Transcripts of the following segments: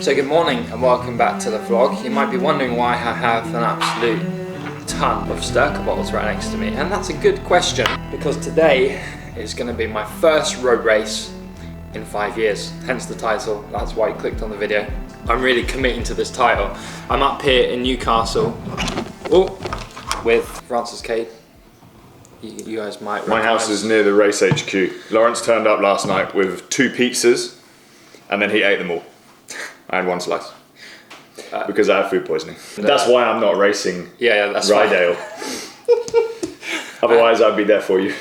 So good morning and welcome back to the vlog. You might be wondering why I have an absolute ton of Sturka bottles right next to me, and that's a good question because today is going to be my first road race in 5 years, hence the title. That's why you clicked on the video. I'm really committing to this title. I'm up here in Newcastle with Francis Cade. You guys might recognize. My house is near the race HQ. Lawrence turned up last night with 2 pizzas and then he ate them all. I had 1 slice because I have food poisoning. That's why I'm not racing that's Ryedale. Otherwise I'd be there for you.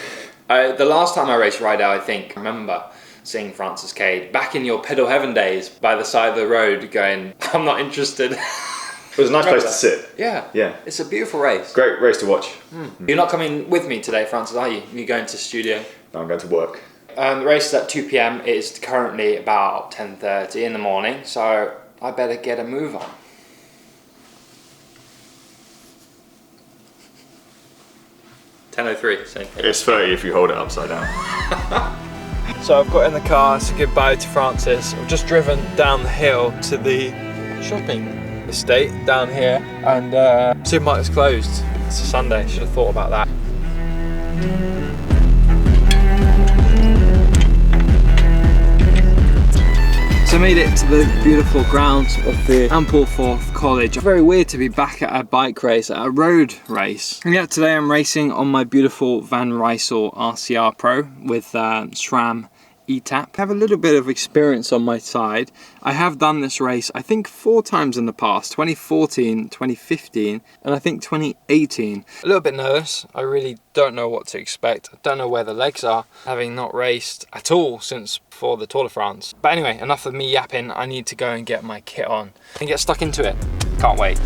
The last time I raced Ryedale, I remember seeing Francis Cade back in your Pedal Heaven days by the side of the road going, I'm not interested. It was a nice place to sit. Yeah. Yeah. It's a beautiful race. Great race to watch. You're not coming with me today, Francis, are you? You're going to the studio? No, I'm going to work. The race is at 2 PM. It is currently about 10:30 in the morning, so I better get a move on. $10:03, same thing. It's 30 if you hold it upside down. So I've got in the car, so goodbye to Francis. I've just driven down the hill to the shopping estate down here, and supermarket's closed. It's a Sunday, should have thought about that. So I made it to the beautiful grounds of the Ampleforth College. Very weird to be back at a bike race, at a road race. And yet today I'm racing on my beautiful Van Rysel RCR Pro with SRAM ETAP. I have a little bit of experience on my side. I have done this race I think 4 times in the past, 2014, 2015 and I think 2018. A little bit nervous. I really don't know what to expect. I don't know where the legs are, having not raced at all since before the Tour de France. But anyway, enough of me yapping. I need to go and get my kit on and get stuck into it. Can't wait.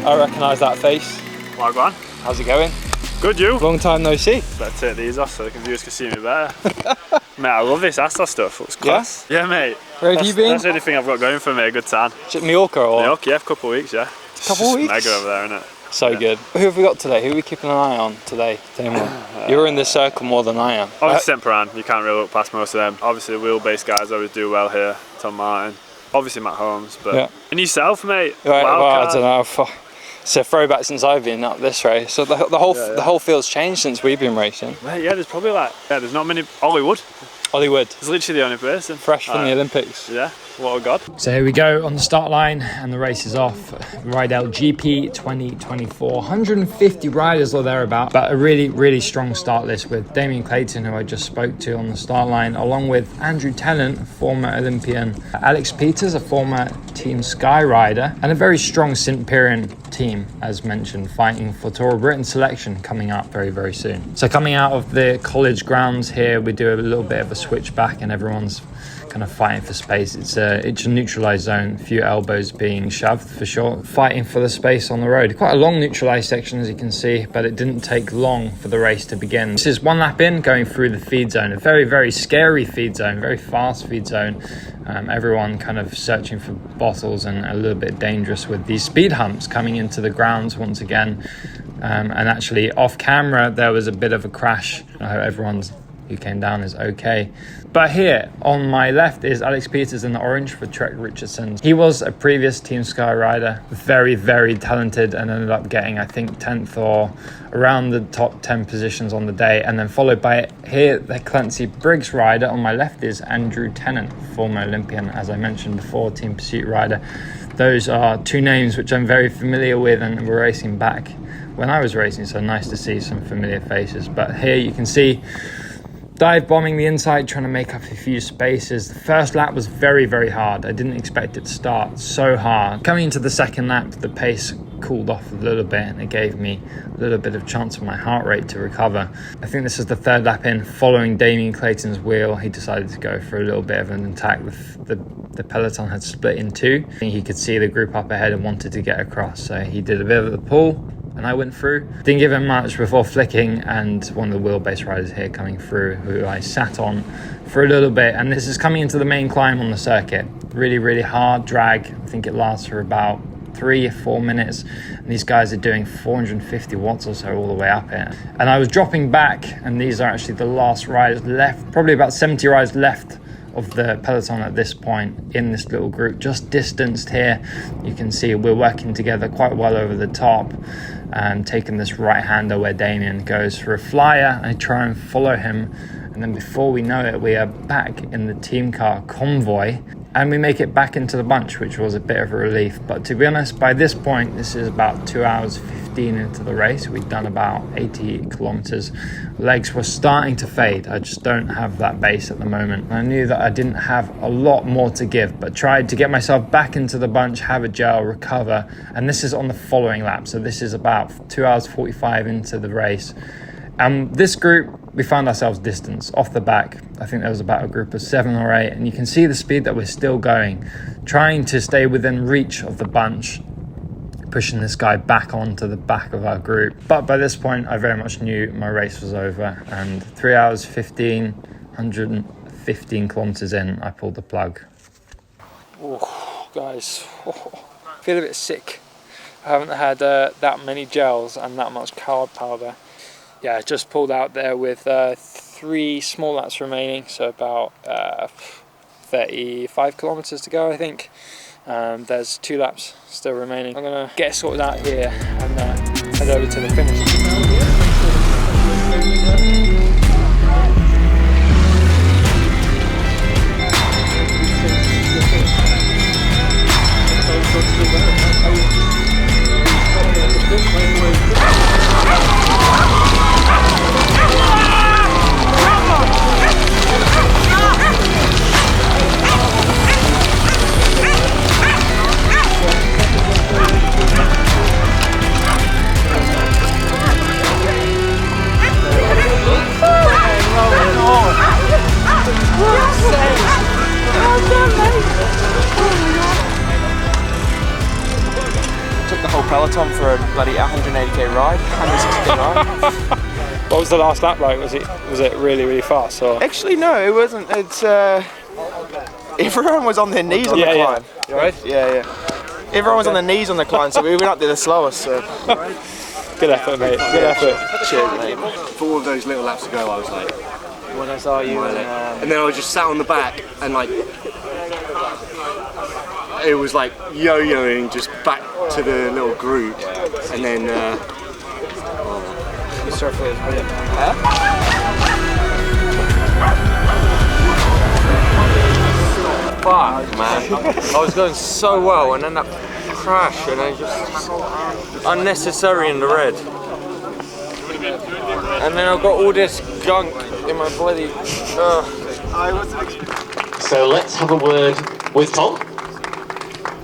I recognise that face. Well, go on. How's it going? Good, you? Long time no see. Better take these off so the viewers can see me better. Mate, I love this Asta stuff. Looks class. Yeah, mate. Where have you been? That's the only thing I've got going for me. A good tan. Is it Mallorca or? Mallorca, yeah, a couple of weeks, yeah. Couple of weeks? Mega over there, isn't it? So yeah. Good. Who have we got today? Who are we keeping an eye on today? You're in this circle more than I am. Obviously, Semperan. You can't really look past most of them. Obviously, the wheelbase guys always do well here. Tom Martin. Obviously, Matt Holmes. But yeah. And yourself, mate. Right, well, I don't know. It's a throwback since I've been up this race. So the whole field's changed since we've been racing. Mate, yeah, there's probably there's not many. Hollywood. It's literally the only person. Fresh from the Olympics. Yeah, what a god. So here we go on the start line and the race is off. Ryedale GP 2024. 150 riders or thereabout, but a really, really strong start list with Damien Clayton, who I just spoke to on the start line, along with Andrew Tennant, a former Olympian, Alex Peters, a former Team Sky rider, and a very strong St. Piran team, as mentioned, fighting for Tour of Britain selection coming up very, very soon. So coming out of the college grounds here, we do a little bit of a switch back and everyone's kind of fighting for space. It's a neutralized zone, a few elbows being shoved for sure, fighting for the space on the road. Quite a long neutralized section, as you can see, but it didn't take long for the race to begin. This is 1 lap in, going through the feed zone, a very, very scary feed zone, very fast feed zone. Everyone kind of searching for bottles and a little bit dangerous with these speed humps coming into the grounds once again. And actually off camera, there was a bit of a crash. I hope everyone who came down is okay. But here on my left is Alex Peters in the orange for Trek Richardson. He was a previous Team Sky rider, very, very talented, and ended up getting, I think, 10th or around the top 10 positions on the day. And then followed by here, the Clancy Briggs rider. On my left is Andrew Tennant, former Olympian, as I mentioned before, Team Pursuit rider. Those are 2 names which I'm very familiar with and were racing back when I was racing, so nice to see some familiar faces. But here you can see dive bombing the inside, trying to make up a few spaces. The first lap was very, very hard. I didn't expect it to start so hard. Coming into the second lap, the pace cooled off a little bit and it gave me a little bit of chance for my heart rate to recover. I think this is the 3rd lap in, following Damien Clayton's wheel. He decided to go for a little bit of an attack. The peloton had split in 2. I think he could see the group up ahead and wanted to get across, so he did a bit of the pull and I went through. Didn't give him much before flicking, and one of the wheelbase riders here coming through, who I sat on for a little bit. And this is coming into the main climb on the circuit. Really, really hard drag. I think it lasts for about 3-4 minutes, and these guys are doing 450 watts or so all the way up here. And I was dropping back, and these are actually the last riders left, probably about 70 riders left of the peloton at this point in this little group, just distanced here. You can see we're working together quite well over the top, taking this right hander where Damien goes for a flyer. I try and follow him, and then before we know it, we are back in the team car convoy, and we make it back into the bunch, which was a bit of a relief. But to be honest, by this point, this is about 2 hours 15 into the race. We'd done about 80 kilometers. Legs were starting to fade. I just don't have that base at the moment. I knew that I didn't have a lot more to give, but tried to get myself back into the bunch, have a gel, recover. And this is on the following lap. So this is about 2 hours 45 into the race. This group, we found ourselves distanced off the back. I think there was about a group of 7 or 8, and you can see the speed that we're still going, trying to stay within reach of the bunch, pushing this guy back onto the back of our group. But by this point, I very much knew my race was over, and 3 hours 15, 115 kilometers in, I pulled the plug. Oh, guys, I feel a bit sick. I haven't had that many gels and that much carb powder. Yeah, just pulled out there with 3 small laps remaining, so about 35 kilometers to go, I think. There's 2 laps still remaining. I'm gonna get sorted out here and head over to the finish. Took the whole peloton for a bloody 180k ride, 160k ride. What was the last lap like? Was it really fast? Or? Actually, no, it wasn't. It's everyone was on their knees on the climb. Yeah. Right? Yeah. Everyone was on their knees on the climb, so we went up there the slowest. So. Good effort, mate. Good effort. Cheers, mate. For all of those little laps ago, I was like, When I saw you, and then I was just sat on the back and like, it was like yo-yoing just back to the little group, and then surfing is brilliant. Fuck, man. I was going so well, and then that crash, and I just unnecessary in the red. And then I've got all this gunk in my bloody. So let's have a word with Tom.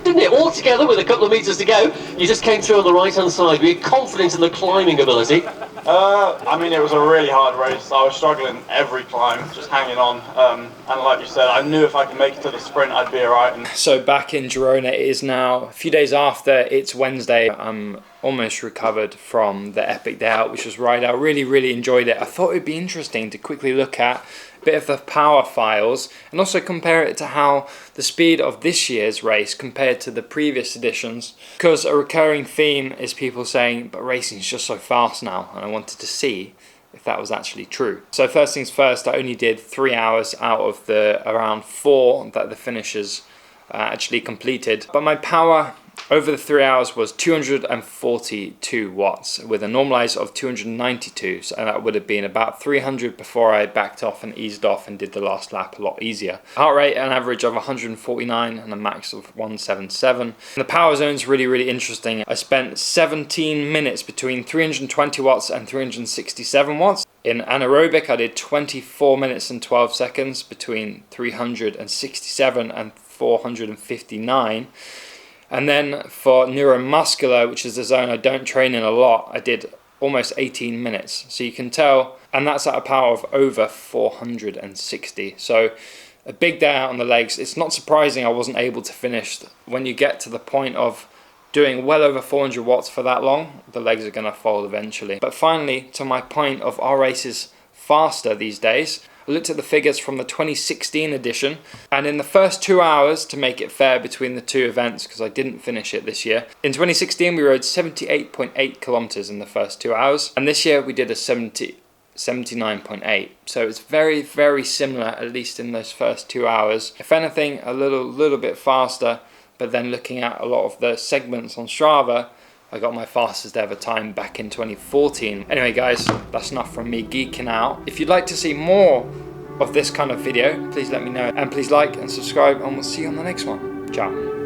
Didn't it? All together with a couple of metres to go. You just came through on the right-hand side. Were you confident in the climbing ability? I mean, it was a really hard race. I was struggling every climb, just hanging on. And like you said, I knew if I could make it to the sprint, I'd be alright. So back in Girona, it is now a few days after. It's Wednesday. I'm almost recovered from the epic day out, which was Ryedale. Really enjoyed it. I thought it'd be interesting to quickly look at a bit of the power files and also compare it to how the speed of this year's race compared to the previous editions, because a recurring theme is people saying, but racing is just so fast now, and I wanted to see if that was actually true. So first things first, I only did 3 hours out of the around 4 that the finishers actually completed, but my power over the 3 hours was 242 watts with a normalizer of 292, so that would have been about 300 before I backed off and eased off and did the last lap a lot easier. Heart rate an average of 149 and a max of 177. And the power zone's really interesting. I spent 17 minutes between 320 watts and 367 watts. In anaerobic I did 24 minutes and 12 seconds between 367 and 459. And then for neuromuscular, which is the zone I don't train in a lot, I did almost 18 minutes. So you can tell, and that's at a power of over 460. So a big day out on the legs. It's not surprising I wasn't able to finish. When you get to the point of doing well over 400 watts for that long, the legs are going to fold eventually. But finally, to my point of our races faster these days, I looked at the figures from the 2016 edition, and in the first 2 hours, to make it fair between the two events, because I didn't finish it this year, in 2016 we rode 78.8 kilometers in the first 2 hours, and this year we did a 79.8. So it's very, very similar, at least in those first 2 hours. If anything, a little bit faster, but then looking at a lot of the segments on Strava, I got my fastest ever time back in 2014. Anyway guys, that's enough from me geeking out. If you'd like to see more of this kind of video, please let me know, and please like and subscribe, and we'll see you on the next one. Ciao.